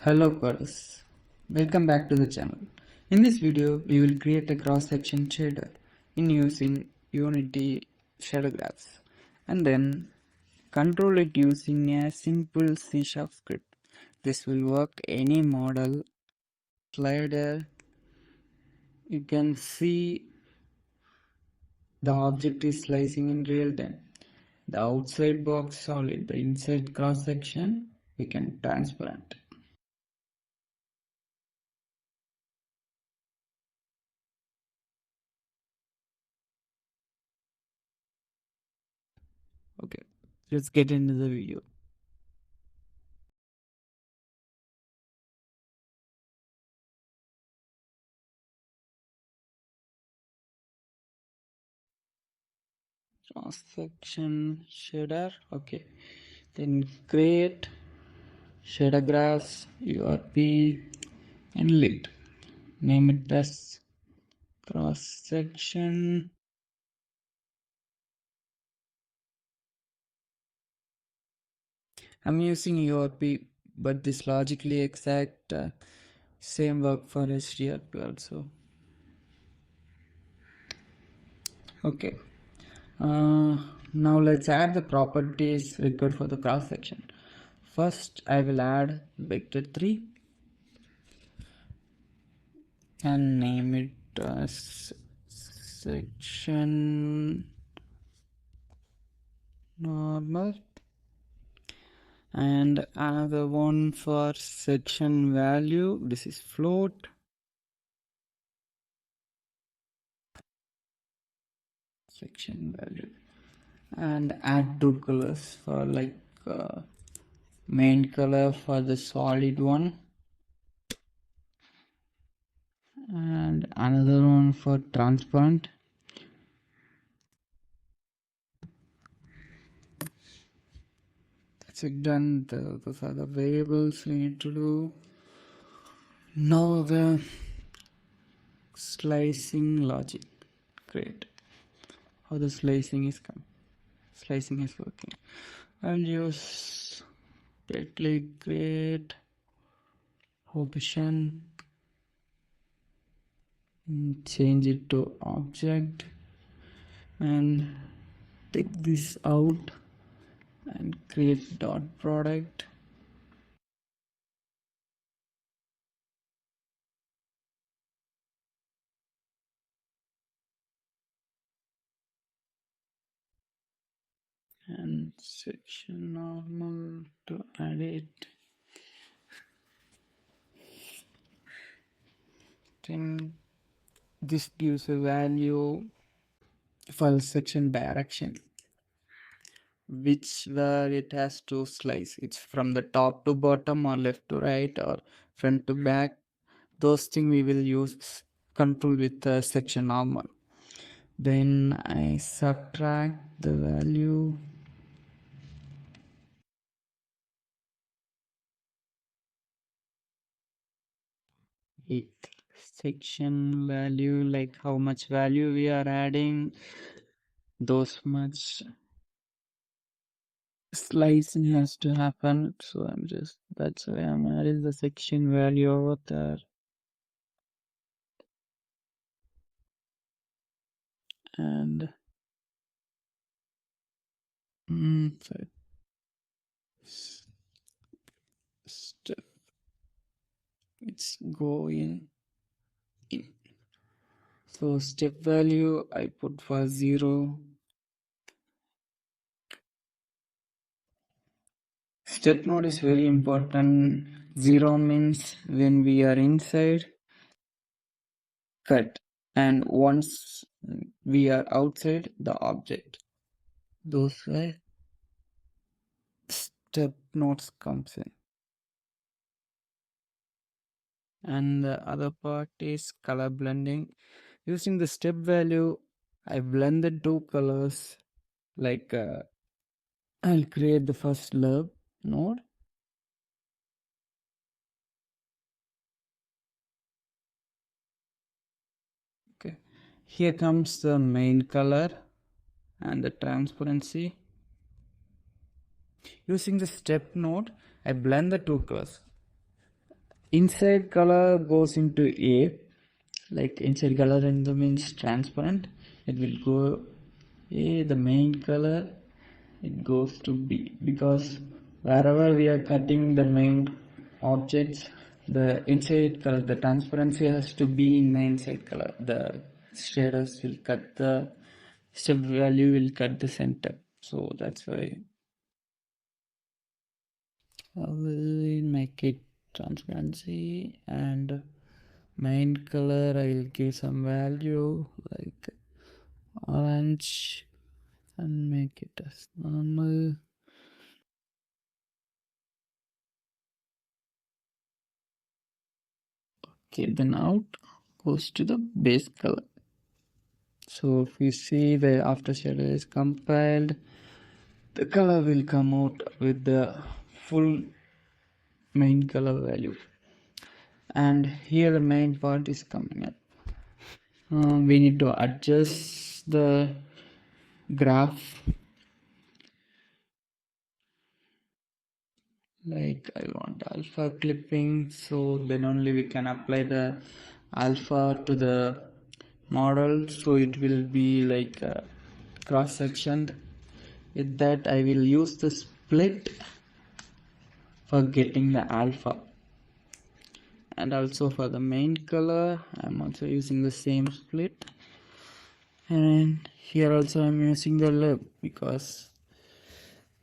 Hello coders, welcome back to the channel. In this video, we will create a cross-section shader in using Unity shader graphs and then control it using a simple C# script. This will work any model slider. You can see the object is slicing in real time. The outside box solid, the inside cross-section we can transparent. Okay, let's get into the video. Cross-section shader. Okay, then create shader graphs, URP and lid. Name it as cross-section. I'm using URP, but this logically exact same work for HDRP also. Okay. Now let's add the properties required for the cross section. First, I will add vector 3 and name it as section normal, and another one for section value. This is float. Section value, and add two colors for like main color for the solid one and another one for transparent. That's it, done. Those are the variables we need to do. Now the slicing logic. Great. How the slicing is working. I'll use tightly grade option, change it to object and take this out and create dot product. And section normal to add it. Then this gives a value for section direction, which where it has to slice. It's from the top to bottom or left to right or front to back. Those things we will use control with the section normal. Then I subtract the value. Section value, like how much value we are adding, those much slicing has to happen. So that's why I'm adding the section value over there. And step, it's going in. So step value I put for 0. Step node is very important. 0 means when we are inside, cut, and once we are outside the object. Those way step nodes comes in. And the other part is color blending. Using the step value, I blend the two colors. Like I'll create the first love node. Okay, here comes the main color and the transparency. Using the step node, I blend the two colors. inside color goes into A, like inside color in the means transparent, it will go A. The main color, it goes to B, because wherever we are cutting the main objects, the inside color, the transparency has to be in the inside color. The shaders will cut the step value, will cut the center, so that's why I will make it transparency, and main color I will give some value like orange and make it as normal. Okay, then out goes to the base color. So if you see the after shadow is compiled, the color will come out with the full main color value, and here the main part is coming up. We need to adjust the graph, like I want alpha clipping, so then only we can apply the alpha to the model, so it will be like cross sectioned. With that I will use the split for getting the alpha, and also for the main color I'm also using the same split, and here also I'm using the lib, because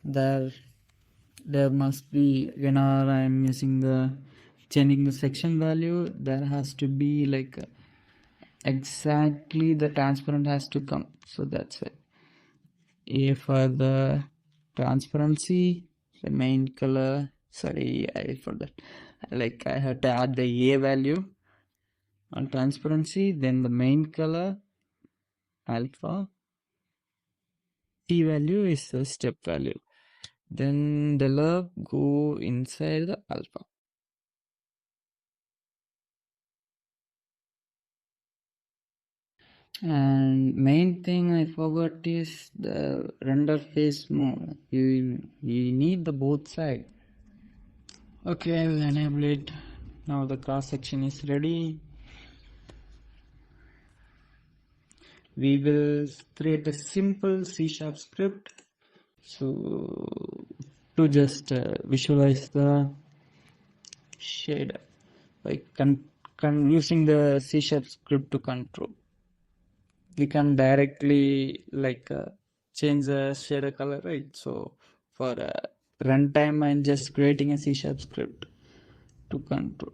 there must be, whenever I'm using the changing the section value, there has to be like exactly the transparent has to come, so that's it. A for the transparency, the main color, sorry I forgot, like I have to add the A value on transparency, then the main color alpha, T value is the step value, then the love go inside the alpha. And main thing I forgot is the render face mode. You need the both side. Okay, I will enable it. Now the cross section is ready. We will create a simple C# script, so to just visualize the shader by using the C# script to control. We can directly like change the shader color, right? So for runtime I'm just creating a C# script to control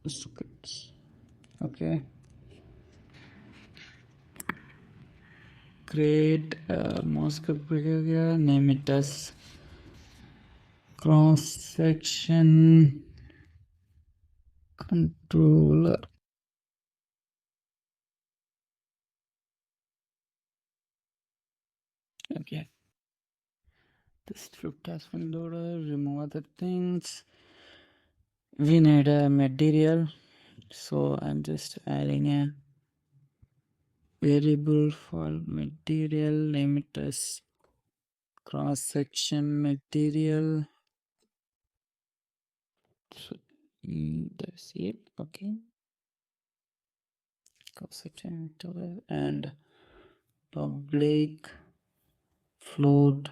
scripts. Okay, create a script behavior, name it as cross section controller. Okay, the script has been loaded. Remove other things. We need a material, so I'm just adding a variable for material, name it as cross section material. So that's it. Okay, cross section material, and public float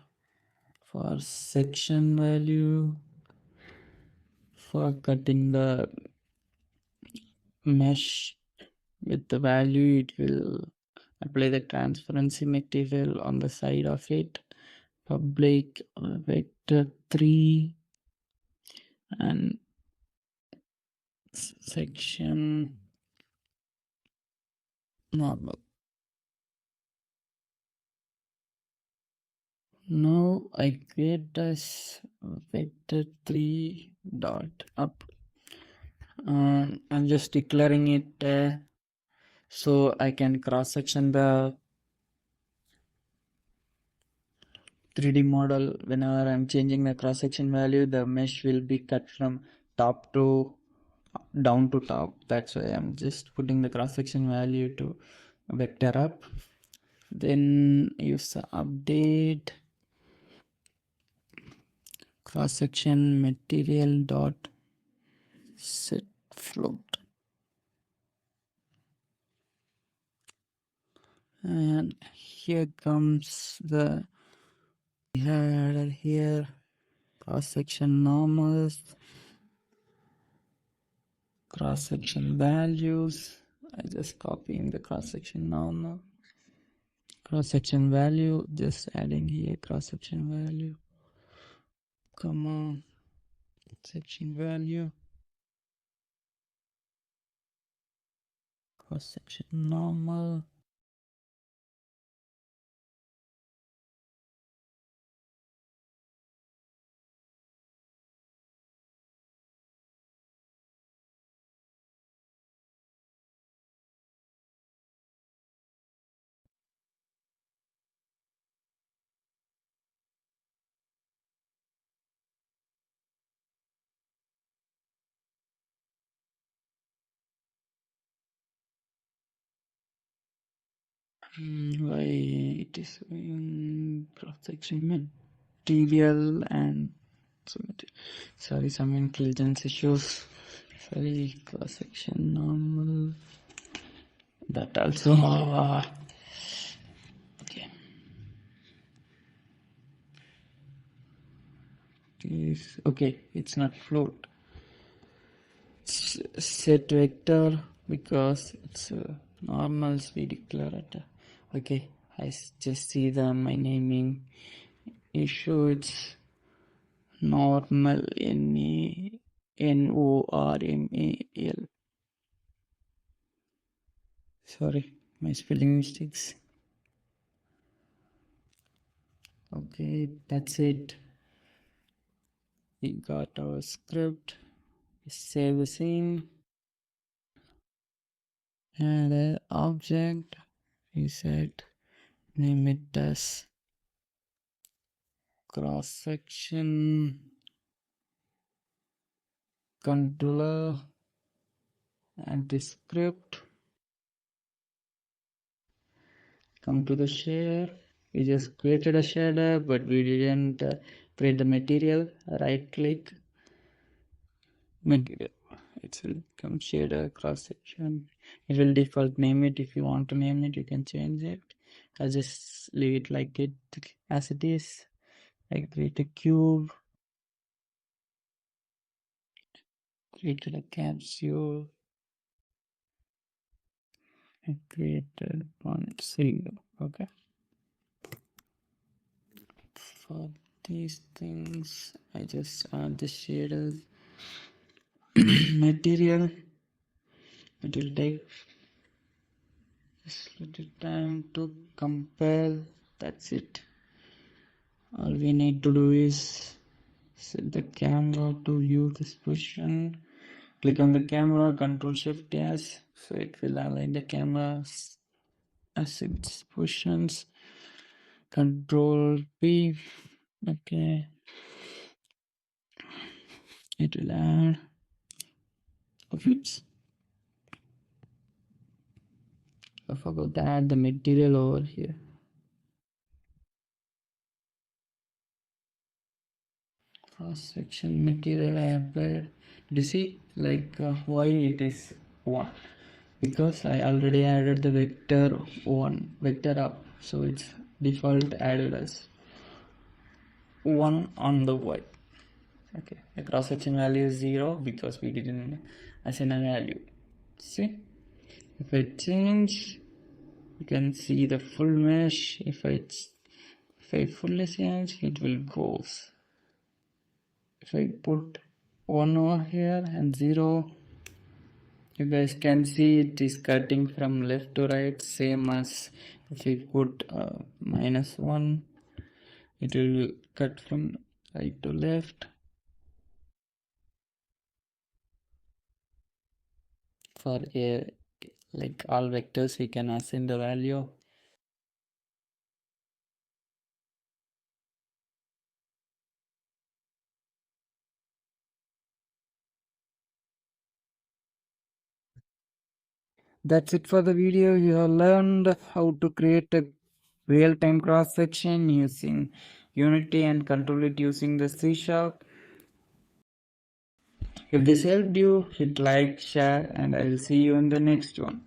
for section value, for cutting the mesh with the value, it will apply the transparency material on the side of it. Public vector 3 and section normal. Now I create this vector 3 dot up. I'm just declaring it so I can cross section the 3D model. Whenever I'm changing the cross section value, the mesh will be cut from top to down to top. That's why I'm just putting the cross section value to vector up. Then use the update cross section material dot set float. And here comes the header here, cross section normals, cross section values. I just copying the cross section normal, cross section value, just adding here cross section value. Come on, section value, cross section normal. Why it is cross section material and sorry, some intelligence issues. Sorry, cross section normal. That also. Okay. Okay, it's not float. It's set vector because it's normals we declare it. Okay, I just see my naming issue. It's normal normal. Sorry, my spelling mistakes. Okay, that's it. We got our script. Save the scene. And the object we said name it as cross section controller and the script. Come to the shader. We just created a shader, but we didn't create the material. Right click material. It will come shader cross section. It will default name it. If you want to name it, you can change it. I'll just leave it like it as it is. I create a cube, created a capsule, and created one cylinder. Okay. For these things, I just add the shaders material. It will take just little time to compile. That's it. All we need to do is set the camera to view this position. Click on the camera, Control Shift S, so it will align the camera as its positions. Control P. Okay. It will add. Oops. I forgot to add the material over here. Cross section material I applied. Do you see like why it is 1? Because I already added the vector 1 vector up, so it's default added as 1 on the y. Okay, the cross section value is 0 because we didn't assign a value. See, if I change, you can see the full mesh. If I fully change, it will go. If I put 1 over here and 0, you guys can see it is cutting from left to right, same as if you put -1, it will cut from right to left. For like all vectors, we can assign the value. That's it for the video. You have learned how to create a real-time cross-section using Unity and control it using the C#. If this helped you, hit like, share, and I will see you in the next one.